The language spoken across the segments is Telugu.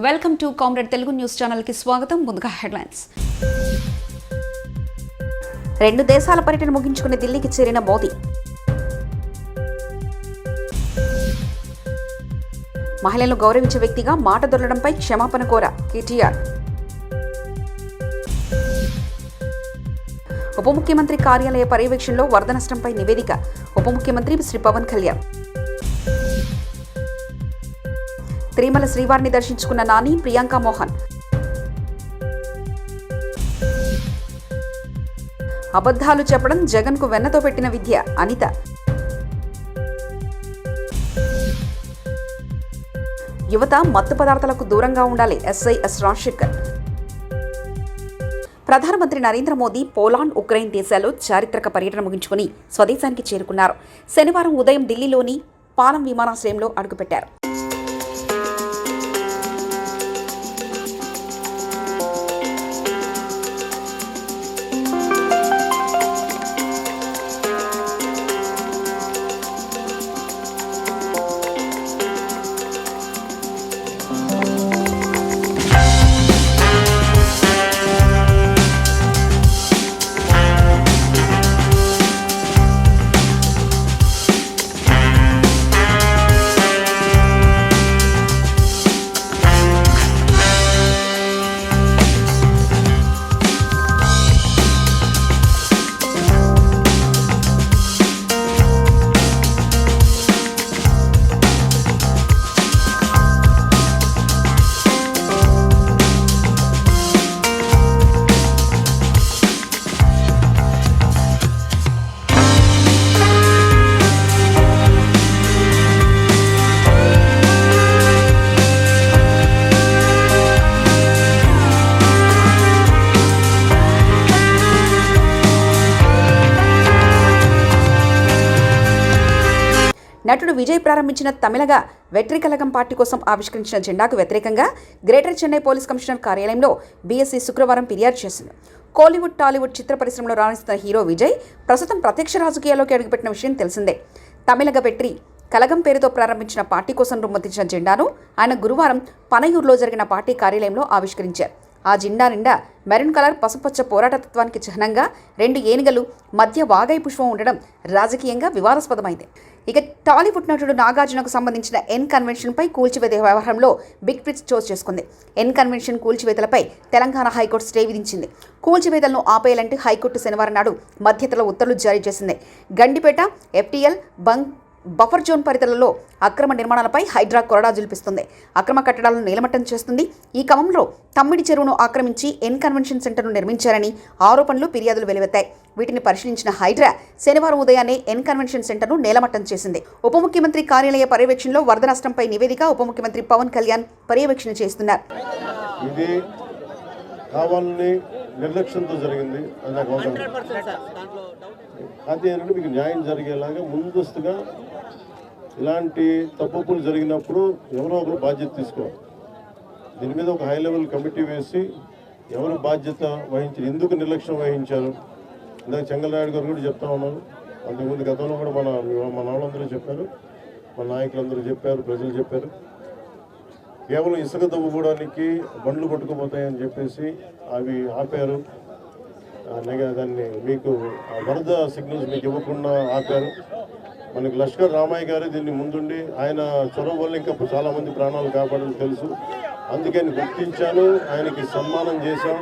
Welcome to comrade Telugu news channel కి స్వాగతం. ముందుగా హెడ్లైన్స్. 2 దేశాల పర్యటన ముగించుకుని ఢిల్లీకి చేరిన మోదీ. మహిళలను గౌరవించే వ్యక్తిగా మాట దొరలడంపై క్షమాపణ కోర కేటీఆర్. ఉప ముఖ్యమంత్రి కార్యాలయ పర్యవేక్షణలో వరద నష్టంపై నివేదిక ఉప ముఖ్యమంత్రి శ్రీ పవన్ కళ్యాణ్. తిరుమల శ్రీవారిని దర్శించుకున్న నాని, ప్రియాంక మోహన్. అబద్ధాలు చెప్పడం జగన్కు వెన్నతో పెట్టిన విద్య అనిత. యువత మత్తు పదార్థాలకు దూరంగా ఉండాలి ఎస్ఐ ఎస్ రాజశేఖర్. ప్రధానమంత్రి నరేంద్ర మోదీ పోలాండ్, ఉక్రెయిన్ దేశాల్లో చారిత్రక పర్యటన ముగించుకుని స్వదేశానికి చేరుకున్నారు. శనివారం ఉదయం ఢిల్లీలోని పాలం విమానాశ్రయంలో అడుగుపెట్టారు. నటుడు విజయ్ ప్రారంభించిన తమిళగా వెట్రి కళగం పార్టీ కోసం ఆవిష్కరించిన జెండాకు వ్యతిరేకంగా గ్రేటర్ చెన్నై పోలీస్ కమిషనర్ కార్యాలయంలో బీఎస్సీ శుక్రవారం ఫిర్యాదు చేసింది. కోలీవుడ్, టాలీవుడ్ చిత్ర పరిశ్రమలో రాణిస్తున్న హీరో విజయ్ ప్రస్తుతం ప్రత్యక్ష రాజకీయాల్లోకి అడుగుపెట్టిన విషయం తెలిసిందే. తమిళగ వెట్రి కళగం పేరుతో ప్రారంభించిన పార్టీ కోసం రూపొందించిన జెండాను ఆయన గురువారం పనయూరులో జరిగిన పార్టీ కార్యాలయంలో ఆవిష్కరించారు. ఆ జెండా నిండా మెరూన్ కలర్ పసుపచ్చ పోరాటతత్వానికి చిహ్నంగా 2 ఏనుగలు మధ్య వాగై పుష్పం ఉండడం రాజకీయంగా వివాదాస్పదమైంది. ఇక టాలీవుడ్ నటుడు నాగార్జునకు సంబంధించిన ఎన్ కన్వెన్షన్పై కూల్చివేత వ్యవహారంలో బిగ్ ట్విస్ట్ చోటు చేసుకుంది. ఎన్ కన్వెన్షన్ కూల్చివేతలపై తెలంగాణ హైకోర్టు స్టే విధించింది. కూల్చివేతలను ఆపేయాలంటూ హైకోర్టు శనివారం నాడు మధ్యతర ఉత్తర్వులు జారీ చేసింది. గండిపేట, ఎఫ్టీఎల్, బఫర్ జోన్ పరిధిలో అక్రమ నిర్మాణాలపై హైడ్రా కొరడా జులిపిస్తుంది. అక్రమ కట్టడాలను నీలమట్టం చేస్తుంది. ఈ క్రమంలో తమ్మిడి చెరువును ఆక్రమించి ఎన్ కన్వెన్షన్ సెంటర్ను నిర్మించారని ఆరోపణలు, ఫిర్యాదులు వెలువెత్తాయి. వీటిని పరిశీలించిన హైడ్రా శనివారం ఉదయాన్నే ఎన్ కన్వెన్షన్ సెంటర్ను నేలమట్టం చేసింది. ఉప ముఖ్యమంత్రి కార్యాలయ పర్యవేక్షణలో వరద నష్టంపై నివేదిక ఉప ముఖ్యమంత్రి పవన్ కళ్యాణ్ పర్యవేక్షణ చేస్తున్నారు. ఇది కావాలని నిర్లక్ష్యంతో జరిగింది. అదే మీకు న్యాయం జరిగేలాగా ముందస్తుగా ఇలాంటి తప్పులు జరిగినప్పుడు ఎవరో ఒకరు బాధ్యత తీసుకోవాలి. దీని మీద ఒక హై లెవెల్ కమిటీ వేసి ఎవరు బాధ్యత వహించారు, ఎందుకు నిర్లక్ష్యం వహించారు. ఇందాక చెంగలరాయుడు గారు కూడా చెప్తా ఉన్నారు. అంతకుముందు గతంలో కూడా మన వాళ్ళందరూ చెప్పారు, మన నాయకులందరూ చెప్పారు, ప్రజలు చెప్పారు. కేవలం ఇసుక తవ్వుకోవడానికి బండ్లు పట్టుకుపోతాయని చెప్పేసి అవి ఆపారు. దాన్ని మీకు వరద సిగ్నల్స్ మీకు ఇవ్వకుండా ఆపారు. మనకి లష్కర్ రామయ్య గారు దీన్ని ముందుండి ఆయన చొరవ వల్ల ఇంకా చాలామంది ప్రాణాలు కాపాడని తెలుసు. అందుకని గుర్తించాను, ఆయనకి సన్మానం చేశాం.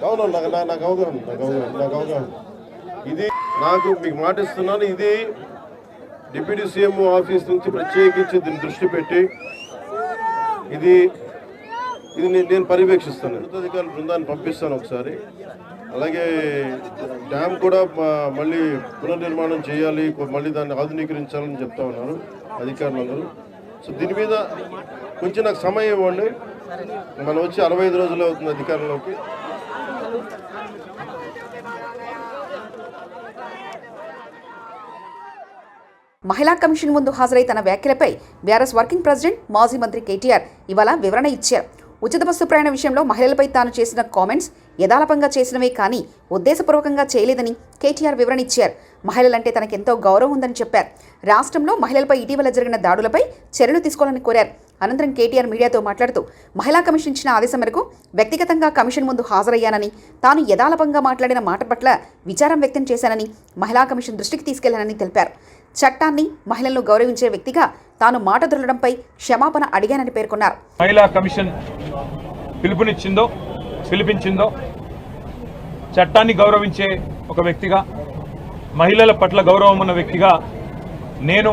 అవును, నాకు అవగాహన. ఇది నాకు మీకు మాట ఇస్తున్నాను. ఇది డిప్యూటీ సీఎం ఆఫీస్ నుంచి ప్రత్యేకించి దీన్ని దృష్టి పెట్టి ఇది నేను పర్యవేక్షిస్తాను. అధికారుల బృందాన్ని పంపిస్తాను ఒకసారి. అలాగే డ్యామ్ కూడా మళ్ళీ పునర్నిర్మాణం చేయాలి, మళ్ళీ దాన్ని ఆధునీకరించాలని చెప్తా ఉన్నారు అధికారులందరూ. సో దీని మీద కొంచెం నాకు సమయం ఇవ్వండి. మనం వచ్చి 65 రోజులు అవుతుంది అధికారంలోకి. మహిళా కమిషన్ ముందు హాజరై తన వ్యాఖ్యలపై బీఆర్ఎస్ వర్కింగ్ ప్రెసిడెంట్, మాజీ మంత్రి కేటీఆర్ ఇవాళ వివరణ ఇచ్చారు. ఉచిత బస్సు ప్రయాణ విషయంలో మహిళలపై తాను చేసిన కామెంట్స్ యథాలాపంగా చేసినవే కానీ ఉద్దేశపూర్వకంగా చేయలేదని కేటీఆర్ వివరణ ఇచ్చారు. మహిళలంటే తనకెంతో గౌరవం ఉందని చెప్పారు. రాష్ట్రంలో మహిళలపై ఇటీవల జరిగిన దాడులపై చర్యలు తీసుకోవాలని కోరారు. అనంతరం కేటీఆర్ మీడియాతో మాట్లాడుతూ మహిళా కమిషన్ ఇచ్చిన ఆదేశం మేరకు వ్యక్తిగతంగా కమిషన్ ముందు హాజరయ్యానని, తాను యథాలాపంగా మాట్లాడిన మాట పట్ల విచారం వ్యక్తం చేశానని, మహిళా కమిషన్ దృష్టికి తీసుకెళ్లానని తెలిపారు. చట్టాన్ని, మహిళలను గౌరవించే వ్యక్తిగా తాను మాట దొరలడంపై క్షమాపణ అడిగానని పేర్కొన్నారు. మహిళా కమిషన్ పిలిపించిందో చట్టాన్ని గౌరవించే ఒక వ్యక్తిగా, మహిళల పట్ల గౌరవం ఉన్న వ్యక్తిగా నేను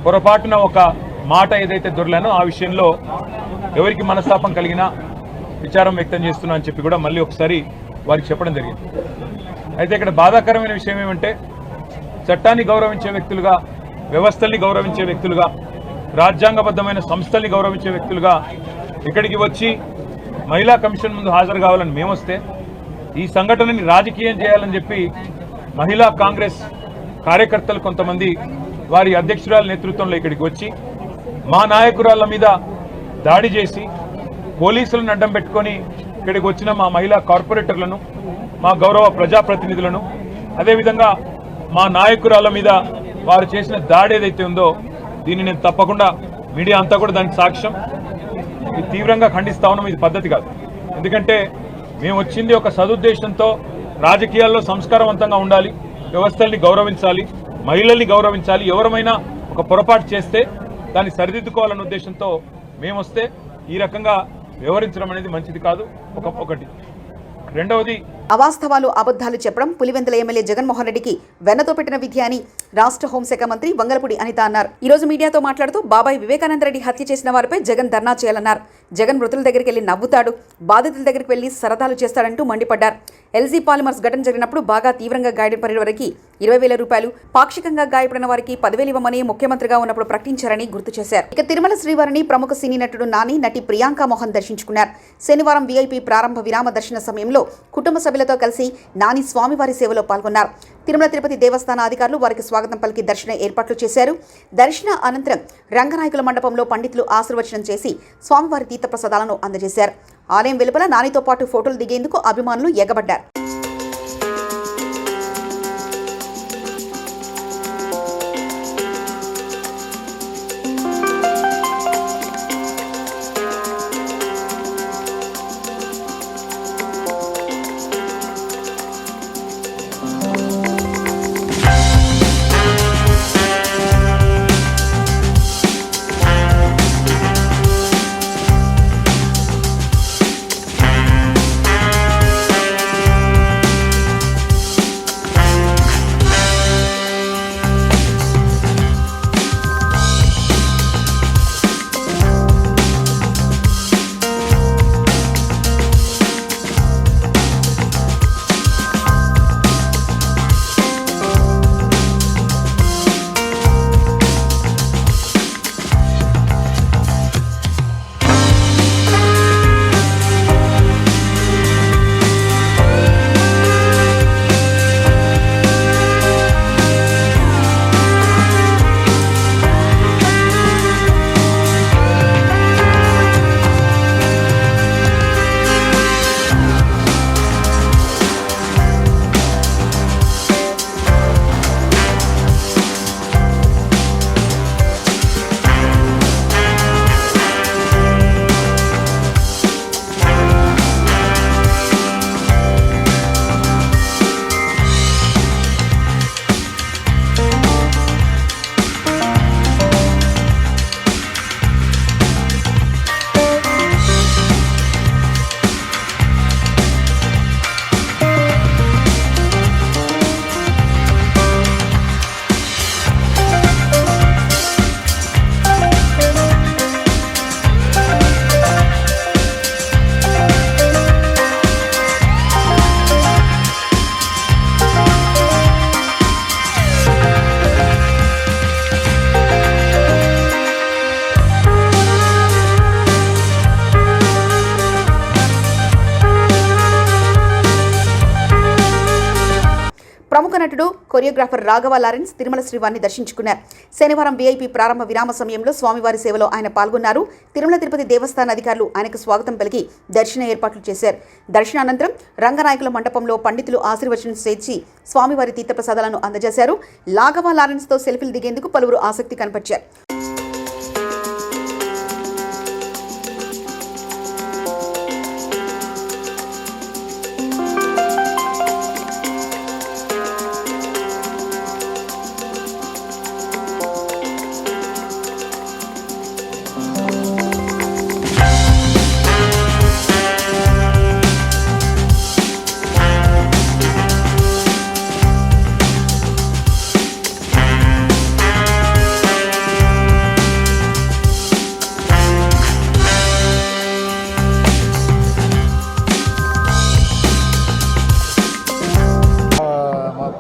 పొరపాటున ఒక మాట ఏదైతే దొరలానో ఆ విషయంలో ఎవరికి మనస్తాపం కలిగినా విచారం వ్యక్తం చేస్తున్నా అని చెప్పి కూడా మళ్ళీ ఒకసారి వారికి చెప్పడం జరిగింది. అయితే ఇక్కడ బాధాకరమైన విషయం ఏమంటే, చట్టాన్ని గౌరవించే వ్యక్తులుగా, వ్యవస్థల్ని గౌరవించే వ్యక్తులుగా, రాజ్యాంగబద్ధమైన సంస్థల్ని గౌరవించే వ్యక్తులుగా ఇక్కడికి వచ్చి మహిళా కమిషన్ ముందు హాజరు కావాలని మేమొస్తే ఈ సంఘటనని రాజకీయం చేయాలని చెప్పి మహిళా కాంగ్రెస్ కార్యకర్తలు కొంతమంది వారి అధ్యక్షురాల నేతృత్వంలో ఇక్కడికి వచ్చి మా నాయకురాళ్ల మీద దాడి చేసి పోలీసులను అడ్డం పెట్టుకొని ఇక్కడికి వచ్చిన మా మహిళా కార్పొరేటర్లను, మా గౌరవ ప్రజాప్రతినిధులను, అదేవిధంగా మా నాయకురాళ్ల మీద వారు చేసిన దాడి ఏదైతే ఉందో దీన్ని నేను తప్పకుండా, మీడియా అంతా కూడా దానికి సాక్ష్యం, ఇది తీవ్రంగా ఖండిస్తా ఉన్నాం. ఇది పద్ధతి కాదు. ఎందుకంటే మేము వచ్చింది ఒక సదుద్దేశంతో రాజకీయాల్లో సంస్కారవంతంగా ఉండాలి, వ్యవస్థల్ని గౌరవించాలి, మహిళల్ని గౌరవించాలి. ఎవరమైనా ఒక పొరపాటు చేస్తే దాన్ని సరిదిద్దుకోవాలన్న ఉద్దేశంతో మేము వస్తే ఈ రకంగా వ్యవహరించడం అనేది మంచిది కాదు. ఒకటి. రెండవది, అవాస్తవాలు, అబద్ధాలు చెప్పడం పులివెందుల ఎమ్మెల్యే జగన్మోహన్ రెడ్డికి వెన్నతో పెట్టిన విద్య అని రాష్ట్ర హోంశాఖ మంత్రి వంగలపూడి అనిత అన్నారు. ఈ రోజు మీడియాతో మాట్లాడుతూ బాబాయ్ వివేకానంద రెడ్డి హత్య చేసిన వారిపై జగన్ ధర్నా చేయాలన్నారు. జగన్ మృతుల దగ్గరికి వెళ్లి నవ్వుతాడు, బాధితుల దగ్గరికి వెళ్లి సరదాలు చేస్తాడంటూ మండిపడ్డారు. ఎల్జీ పాలిమర్స్ ఘటన జరిగినప్పుడు బాగా తీవ్రంగా గాయపడిన వారికి 20,000 రూపాయలు, పాక్షికంగా గాయపడిన వారికి 10,000 ఇవ్వమని ముఖ్యమంత్రిగా ఉన్నప్పుడు ప్రకటించారని గుర్తు చేశారు. ఇక తిరుమల శ్రీవారిని ప్రముఖ సినీ నటుడు నాని, నటి ప్రియాంక మోహన్ దర్శించుకున్నారు. శనివారం వీఐపీ ప్రారంభ విరామ దర్శన సమయంలో కుటుంబ సభ్యులతో కలిసి నాని స్వామివారి సేవలో పాల్గొన్నారు. తిరుమల తిరుపతి దేవస్థాన అధికారులు వారికి స్వాగతం పలికి దర్శన ఏర్పాట్లు చేశారు. దర్శన అనంతరం రంగనాయకుల మండపంలో పండితులు ఆశీర్వచనం చేసి స్వామివారి తీర్థప్రసాదాలను అందజేశారు. ఆలయం వెలుపల నానితో పాటు ఫోటోలు దిగేందుకు అభిమానులు ఎగబడ్డారు. నటుడు కొరియోగ్రాఫర్ రాఘవ లారెన్స్ తిరుమల శ్రీవారిని దర్శించుకున్నారు. శనివారం వీఐపీ ప్రారంభ విరామ సమయంలో స్వామివారి సేవలో ఆయన పాల్గొన్నారు. తిరుమల తిరుపతి దేవస్థాన అధికారులు ఆయనకు స్వాగతం పలికి దర్శన ఏర్పాట్లు చేశారు. దర్శనానంతరం రంగనాయకుల మండపంలో పండితులు ఆశీర్వచనం చేసి స్వామివారి తీర్థప్రసాదాలను అందజేశారు. రాఘవ లారెన్స్తో సెల్ఫీలు దిగేందుకు పలువురు ఆసక్తి కనపరిచారు.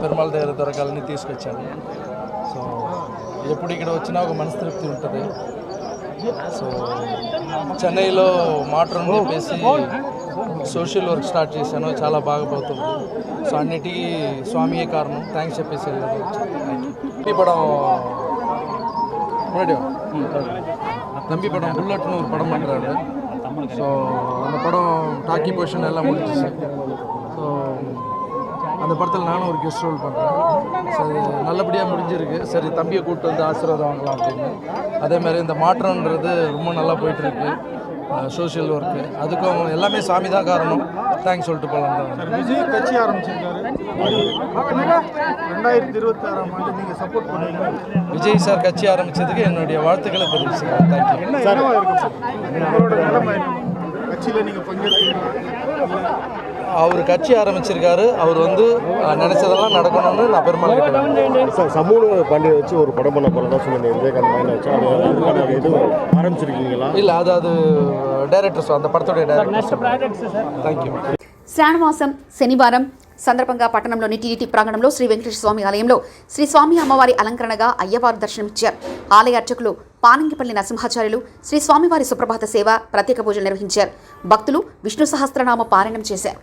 పెరుమాళ దగ్గర దొరకాలని తీసుకొచ్చాను. సో ఎప్పుడు ఇక్కడ వచ్చినా ఒక మనస్తృప్తి ఉంటుంది. సో చెన్నైలో మాట్రన్ చెప్పేసి సోషల్ వర్క్ స్టార్ట్ చేశాను, చాలా బాగా పోతుంది. సో అన్నిటికీ స్వామియే కారణం, థ్యాంక్స్ చెప్పేసి ఈ పడం தம்பி படம் புல்லட்னு ஒரு படம் பண்ணுறாரு. ஸோ அந்த படம் டாக்கி பொசிஷன் எல்லாம் முடிஞ்சிச்சு. ஸோ அந்த படத்தில் நானும் ஒரு கெஸ்ட் ரோல் பண்ணுறேன். ஸோ அது நல்லபடியாக முடிஞ்சிருக்கு. சரி தம்பியை கூப்பிட்டு வந்து ஆசீர்வாதம் வாங்கலாம் அப்படின்னு. அதேமாதிரி இந்த மாற்றம்ன்றது ரொம்ப நல்லா போயிட்டுருக்கு. சோஷியல் ஒர்க்கு அதுக்கும் எல்லாமே சாமி தான் காரணம். தேங்க்ஸ் சொல்லிட்டு போகலாம் தான். விஜய் கட்சி ஆரம்பிச்சிருக்காரு. 2026ஆம் ஆண்டு நீங்கள் சப்போர்ட் பண்ணுவீங்க. விஜய் சார் கட்சி ஆரம்பித்ததுக்கு என்னுடைய வாழ்த்துக்களை தெரிவிச்சுக்கிறேன். தேங்க்யூ. என்னவா இருக்கும் உங்களோட நிலைமை? கட்சியில் நீங்கள் பங்கேற்கிறீங்க. அவர் கட்சி ஆரம்பிச்சிருக்காரு. அவர் வந்து நினைச்சதெல்லாம் நடக்கணும்னு நான் பெருமாள் சார் சமூக பண்டிகை வச்சு ஒரு படம் பண்ண போகிறதா சொன்னீங்க. விவேகானந்த மைண்ட் வச்சு அதுக்கான இது ஆரம்பிச்சிருக்கீங்களா? இல்லை, அது డైరెక్టర్స్ அந்த படத்தோடைய డైరెక్టర్స్. Thank you. శ్రావణమాసం శనివారం సందర్భంగా పట్టణంలోని టీటీడీ ప్రాంగణంలో శ్రీ వెంకటేశ్వర స్వామి ఆలయంలో శ్రీ స్వామి అమ్మవారి అలంకరణగా అయ్యవారు దర్శనమిచ్చారు. ఆలయ అర్చకులు పానంగిపల్లి నరసింహాచార్యులు శ్రీ స్వామివారి సుప్రభాత సేవ, ప్రత్యేక పూజలు నిర్వహించారు. భక్తులు విష్ణు సహస్రనామ పారాయణం చేశారు.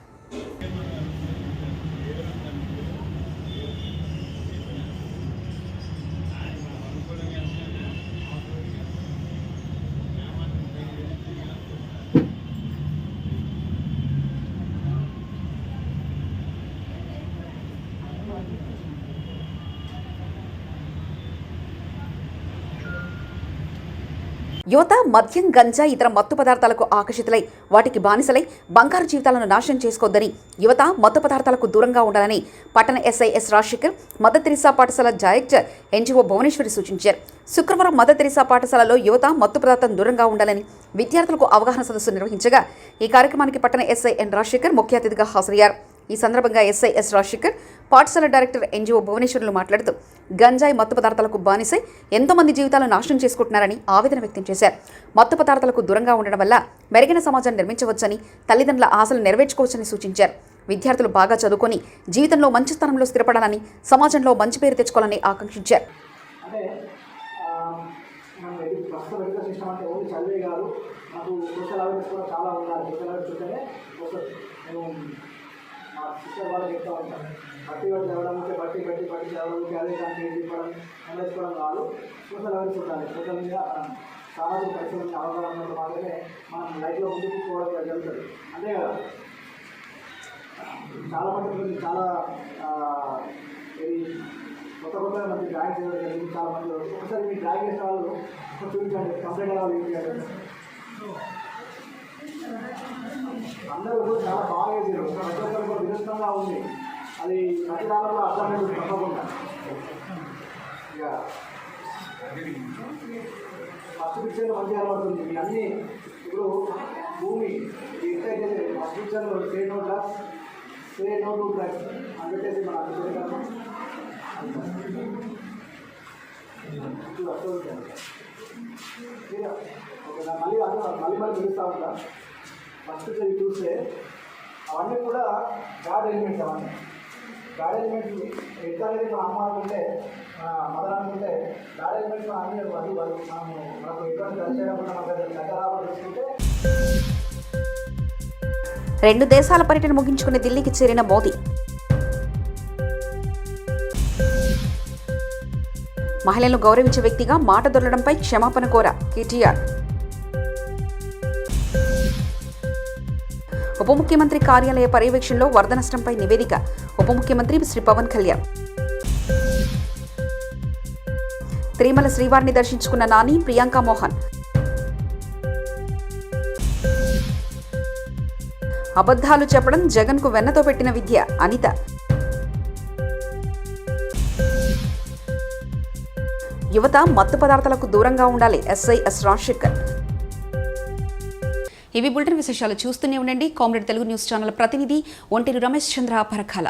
యువత మద్యం, గంజా, ఇతర మత్తు పదార్థాలకు ఆకర్షితులై వాటికి బానిసలై బంగారు జీవితాలను నాశనం చేసుకోవద్దని, యువత మత్తు పదార్థాలకు దూరంగా ఉండాలని పట్టణ SI S Rajasekhar Mother Teresa పాఠశాల డైరెక్టర్ ఎన్జిఓ భువనేశ్వరి సూచించారు. శుక్రవారం మదర్ తెరీసా పాఠశాలలో యువత మత్తు పదార్థం దూరంగా ఉండాలని విద్యార్థులకు అవగాహన సదస్సు నిర్వహించగా ఈ కార్యక్రమానికి పట్టణ ఎస్ఐ ఎన్ రాజశేఖర్ ముఖ్య అతిథిగా హాజరయ్యారు. ఈ సందర్భంగా ఎస్ఐ ఎస్ రాజశేఖర్ పాఠశాల డైరెక్టర్ ఎన్జిఓ భువనేశ్వర్లు మాట్లాడుతూ గంజాయి మత్తు పదార్థాలకు బానిసై ఎంతోమంది జీవితాలను నాశనం చేసుకుంటున్నారని ఆవేదన వ్యక్తం చేశారు. మత్తు పదార్థాలకు దూరంగా ఉండడం వల్ల మెరుగైన సమాజాన్ని నిర్మించవచ్చని, తల్లిదండ్రుల ఆశలు నెరవేర్చుకోవచ్చని సూచించారు. విద్యార్థులు బాగా చదువుకొని జీవితంలో మంచి స్థానంలో స్థిరపడాలని, సమాజంలో మంచి పేరు తెచ్చుకోవాలని ఆకాంక్షించారు. మా సిస్టర్ వాళ్ళకి చెప్తా ఉంటాను. బట్టి చదవడం ఉంటే బట్టి చదవడం ఉంటే అదే దానికి చెప్పడం నేర్చుకోవడం కాదు. సోషల్ అవేర్నెస్ ఉండాలి. సోషల్ మీద సామాజిక పరిస్థితుల మీద అవగాహన ఉన్నప్పుడు మాత్రమే మనం లైఫ్లో ముందుకు పోవడం జరుగుతుంది. అంతే కదా. చాలా మంది చాలా ఇది కొత్త మంది డ్రాయింగ్ చేయడం జరిగింది. చాలా మంది ఒకసారి మీ డ్రాయింగ్ చేసిన వాళ్ళు చూపించండి, కంప్లీట్ అవ్వాలి. చూపించండి. అందరూ కూడా చాలా బాగా చేశారు. ప్రతి ఒక్కరు కూడా వినూత్నంగా ఉంది. అది ప్రతి కాలంలో అర్థమైంది తప్పకుండా. ఇక ఫస్ట్ పిక్చర్లో మంచిగా కనబడుతుంది. ఇవి అన్నీ ఇప్పుడు భూమి ఎంతైతే ఫస్ట్ పిక్చర్లో సే నో టు డ్రగ్స్ అని చెప్పేసి మన అర్థం మళ్ళీ పిలుస్తూ ఉంటా. ఫస్ట్ చదివి చూస్తే అవన్నీ కూడా గాడ్ ఎలిమెంట్స్. అవన్నీ గాడ్ ఎలిమెంట్స్ ఎట్లా అనేది మన అమ్మ అనుకుంటే, మదర్ అనుకుంటే గాడ్ ఎలిమెంట్స్ అన్నీ అది మనకు ఎటువంటి చేయకుండా మనకు దగ్గర చూసుకుంటే. 2 దేశాల పర్యటన ముగించుకుని ఢిల్లీకి చేరిన మోదీ మహిళలను గౌరవించే వ్యక్తిగా మాట దొరలడంపై క్షమాపణ కోర కేటీఆర్. ఉప ముఖ్యమంత్రి కార్యాలయ పర్యవేక్షణలో వరద నష్టంపై నివేదిక ఉప ముఖ్యమంత్రి శ్రీ పవన్ కళ్యాణ్. తిరుమల శ్రీవారిని దర్శించుకున్న నాని, ప్రియాంక మోహన్. అబద్ధాలు చెప్పడం జగన్కు వెన్నతో పెట్టిన విద్య అనిత. యువత మత్తు పదార్థాలకు దూరంగా ఉండాలి ఎస్ఐ ఎస్ రాజశేఖర్. ఇవి బులెటిన్ విశేషాలు. చూస్తూనే ఉండండి కామ్రేడ్ తెలుగు న్యూస్ ఛానల్ ప్రతినిధి ఒంటేరు రమేష్ చంద్ర పరకాల.